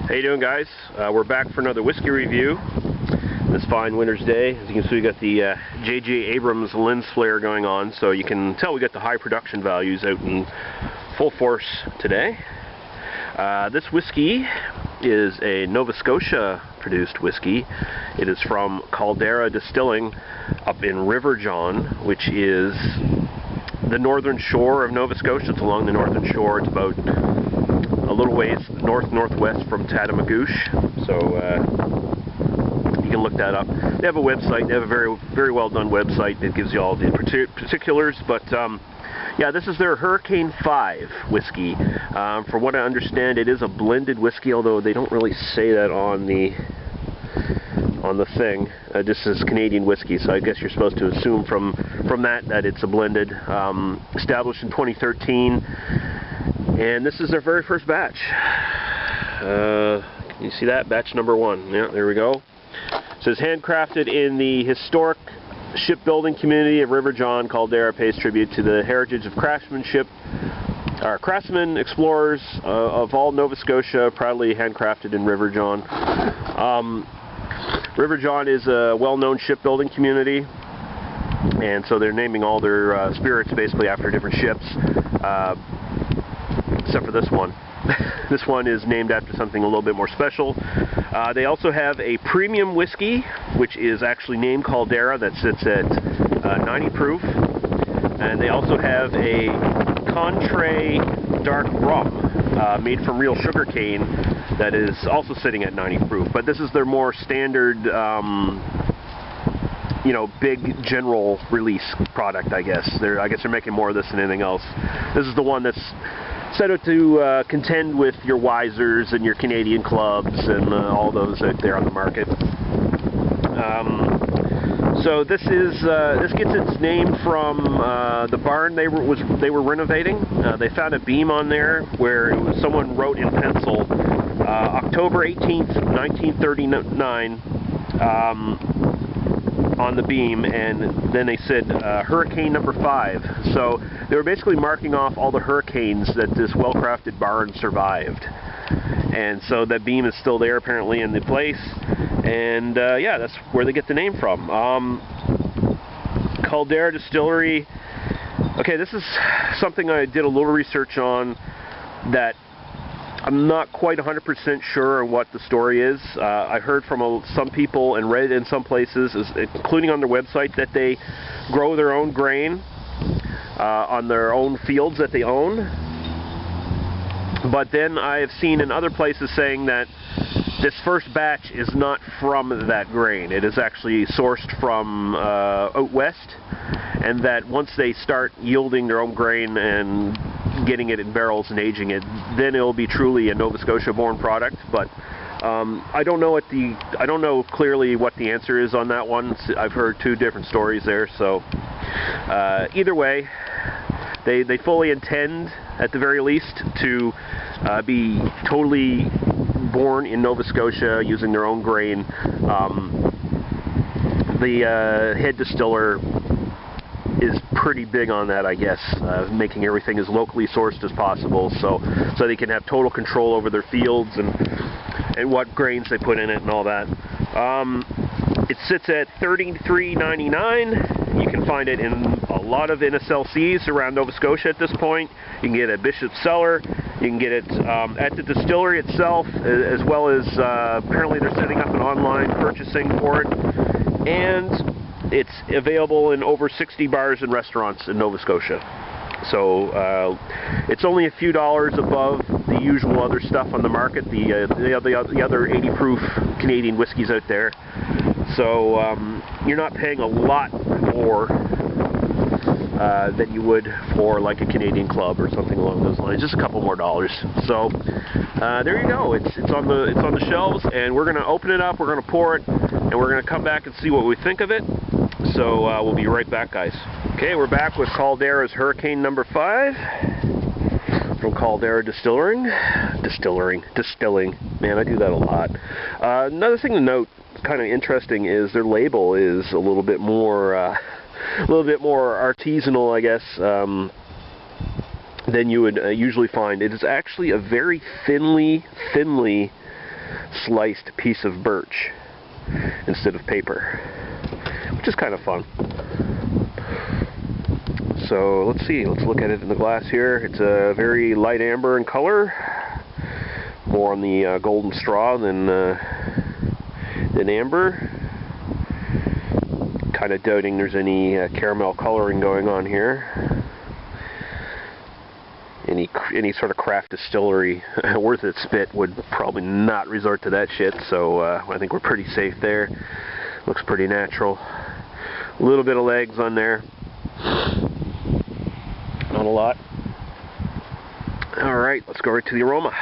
How you doing, guys? We're back for another whiskey review this fine winter's day. As you can see, we got the J.J. Abrams lens flare going on, so you can tell we got the high production values out in full force today. This whiskey is a Nova Scotia produced whiskey. It is from Caldera Distilling up in River John, which is the northern shore of Nova Scotia. It's along the northern shore. It's about a little ways northwest from Tatamagouche, so you can look that up. They have a website. They have a very well done website that gives you all the particulars. But yeah, this is their Hurricane 5 whiskey. From what I understand, it is a blended whiskey, although they don't really say that on the thing. Just as Canadian whiskey, so I guess you're supposed to assume from that it's a blended. Established in 2013. And this is their very first batch. Can you see that? Batch number 1. Yeah, there we go. It says handcrafted in the historic shipbuilding community of River John. Caldera pays tribute to the heritage of craftsmanship, craftsmen, explorers of all Nova Scotia, proudly handcrafted in River John. River John is a well-known shipbuilding community, and so they're naming all their spirits basically after different ships. Except for this one. This one is named after something a little bit more special. They also have a premium whiskey, which is actually named Caldera, that sits at 90 proof. And they also have a Contray dark rum made from real sugar cane that is also sitting at 90 proof. But this is their more standard, you know, big general release product, I guess. I guess they're making more of this than anything else. This is the one that's set out to contend with your Wisers and your Canadian clubs and all those out there on the market. So this gets its name from the barn they were renovating. They found a beam on there where someone wrote in pencil October 18th, 1939. On the beam, and then they said Hurricane number 5. So they were basically marking off all the hurricanes that this well-crafted barn survived. And so that beam is still there apparently in the place, and yeah, that's where they get the name from. Caldera Distillery. Okay, this is something I did a little research on that I'm not quite 100% sure on what the story is. I heard from some people and read it in some places, including on their website, that they grow their own grain on their own fields that they own. But then I have seen in other places saying that this first batch is not from that grain. It is actually sourced from out west, and that once they start yielding their own grain and getting it in barrels and aging it, then it'll be truly a Nova Scotia-born product. But I don't know clearly what the answer is on that one. I've heard two different stories there. So either way, they fully intend, at the very least, to be totally born in Nova Scotia using their own grain. The head distiller is pretty big on that, I guess, making everything as locally sourced as possible, so they can have total control over their fields and what grains they put in it and all that. It sits at $33.99. You can find it in a lot of NSLCs around Nova Scotia at this point. You can get it at Bishop's Cellar. You can get it at the distillery itself, as well as apparently they're setting up an online purchasing for it. And it's available in over 60 bars and restaurants in Nova Scotia. So it's only a few dollars above the usual other stuff on the market, the other 80 proof Canadian whiskeys out there. So you're not paying a lot more than you would for like a Canadian club or something along those lines. Just a couple more dollars. So there you go. It's on the shelves, and we're gonna open it up. We're gonna pour it, and we're gonna come back and see what we think of it. So we'll be right back, guys. Okay, we're back with Caldera's Hurricane number 5 from Caldera Distilling. Man, I do that a lot. Another thing to note, kind of interesting, is their label is a little bit more artisanal, I guess, than you would usually find. It is actually a very thinly sliced piece of birch instead of paper, which is kind of fun. So let's see, let's look at it in the glass here. It's a very light amber in color, more on the golden straw than amber. Kind of doubting there's any caramel coloring going on here. Any sort of craft distillery worth its spit would probably not resort to that shit, so I think we're pretty safe there. Looks pretty natural. A little bit of legs on there. Not a lot. Alright, let's go right to the aroma.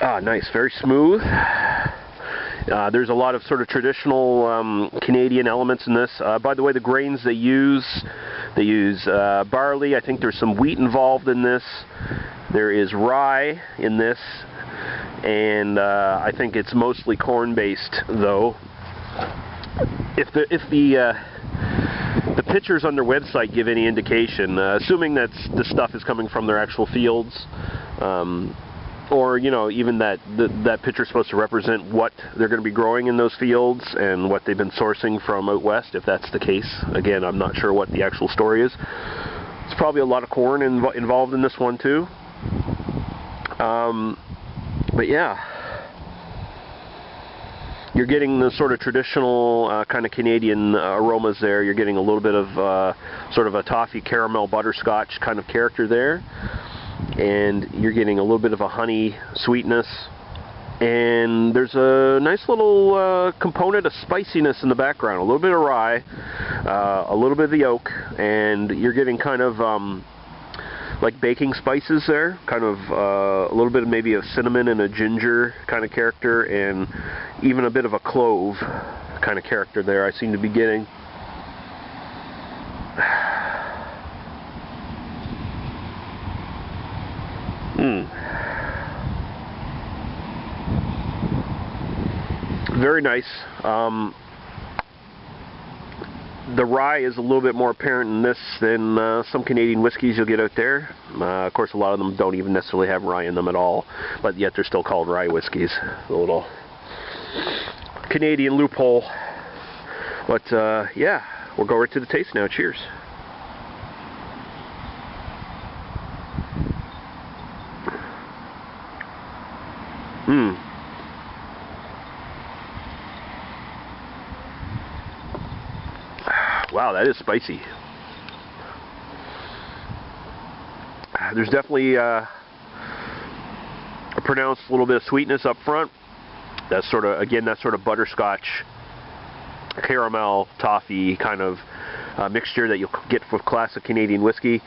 Ah, nice, very smooth. There's a lot of sort of traditional Canadian elements in this. By the way, the grains they use barley. I think there's some wheat involved in this. There is rye in this, and I think it's mostly corn-based, though. If the pictures on their website give any indication, assuming that the stuff is coming from their actual fields, or you know, even that picture is supposed to represent what they're going to be growing in those fields and what they've been sourcing from out west, if that's the case. Again, I'm not sure what the actual story is. There's probably a lot of corn involved in this one too. But yeah, you're getting the sort of traditional kind of Canadian aromas there. You're getting a little bit of sort of a toffee caramel butterscotch kind of character there. And you're getting a little bit of a honey sweetness, and there's a nice little component of spiciness in the background, a little bit of rye, a little bit of the oak, and you're getting kind of like baking spices there, kind of a little bit of maybe a cinnamon and a ginger kind of character, and even a bit of a clove kind of character there I seem to be getting. Very nice. The rye is a little bit more apparent in this than some Canadian whiskeys you'll get out there. Of course, a lot of them don't even necessarily have rye in them at all, but yet they're still called rye whiskeys. A little Canadian loophole. But yeah, we'll go right to the taste now. Cheers. Wow, that is spicy. There's definitely a pronounced little bit of sweetness up front. That's sort of, again, that sort of butterscotch, caramel, toffee kind of mixture that you'll get with classic Canadian whiskey.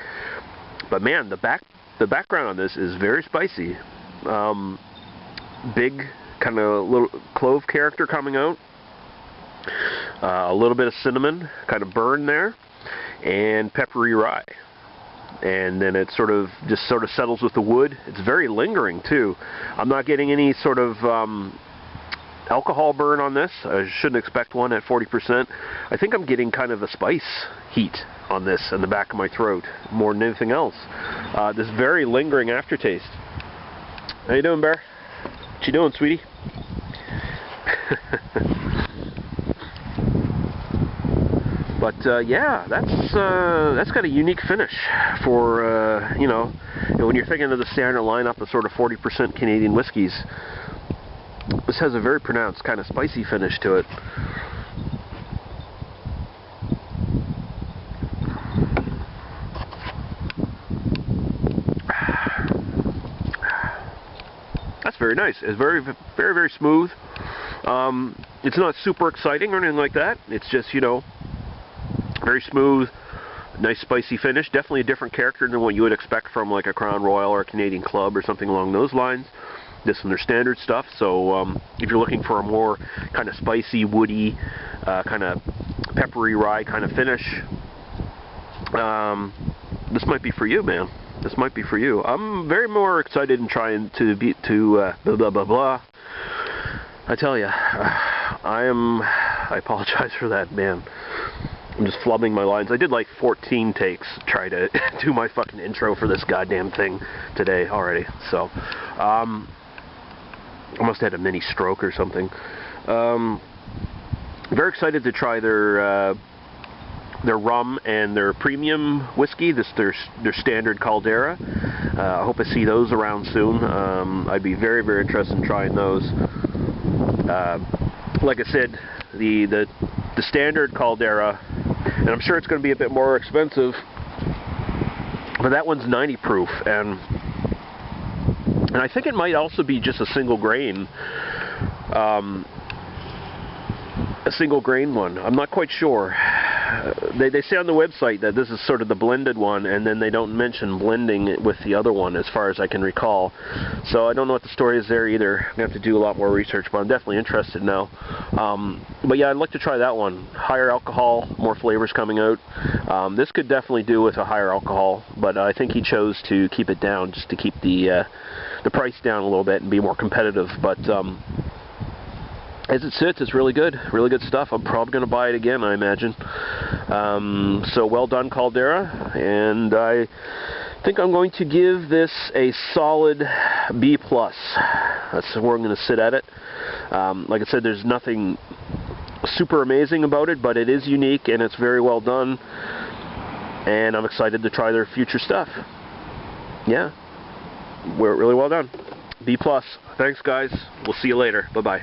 But man, the background on this is very spicy. Big kind of little clove character coming out. A little bit of cinnamon kind of burn there, and peppery rye, and then it just sort of settles with the wood. It's very lingering too. I'm not getting any sort of alcohol burn on this. I shouldn't expect one at 40%. I think I'm getting kind of a spice heat on this in the back of my throat more than anything else. This very lingering aftertaste. How you doing, Bear? What you doing, sweetie? But yeah, that's got a unique finish for you know, when you're thinking of the standard lineup of sort of 40% Canadian whiskeys. This has a very pronounced kind of spicy finish to it. That's very nice. It's very, very, very smooth. It's not super exciting or anything like that. It's just, you know, very smooth, nice spicy finish. Definitely a different character than what you would expect from like a Crown Royal or a Canadian Club or something along those lines. This is their standard stuff. So if you're looking for a more kind of spicy, woody, kind of peppery rye kind of finish, this might be for you, man. This might be for you. I'm very more excited in trying to blah blah blah blah. I tell you, I apologize for that, man. I'm just flubbing my lines. I did like 14 takes to try to do my fucking intro for this goddamn thing today already. So, I must have had a mini stroke or something. Very excited to try their rum and their premium whiskey. Their standard Caldera. I hope I see those around soon. I'd be very, very interested in trying those. Like I said, the standard Caldera, and I'm sure it's going to be a bit more expensive, but that one's 90 proof, and I think it might also be just a single grain one. I'm not quite sure. They say on the website that this is sort of the blended one, and then they don't mention blending it with the other one as far as I can recall. So I don't know what the story is there either. I'm going to have to do a lot more research, but I'm definitely interested now. But yeah, I'd like to try that one. Higher alcohol, more flavors coming out. This could definitely do with a higher alcohol, but I think he chose to keep it down just to keep the price down a little bit and be more competitive. But as it sits, it's really good stuff. I'm probably going to buy it again, I imagine. So well done, Caldera, and I think I'm going to give this a solid B+. That's where I'm going to sit at it. Like I said, there's nothing super amazing about it, but it is unique and it's very well done, and I'm excited to try their future stuff. Yeah, we're really well done. B+. Thanks, guys. We'll see you later. Bye-bye.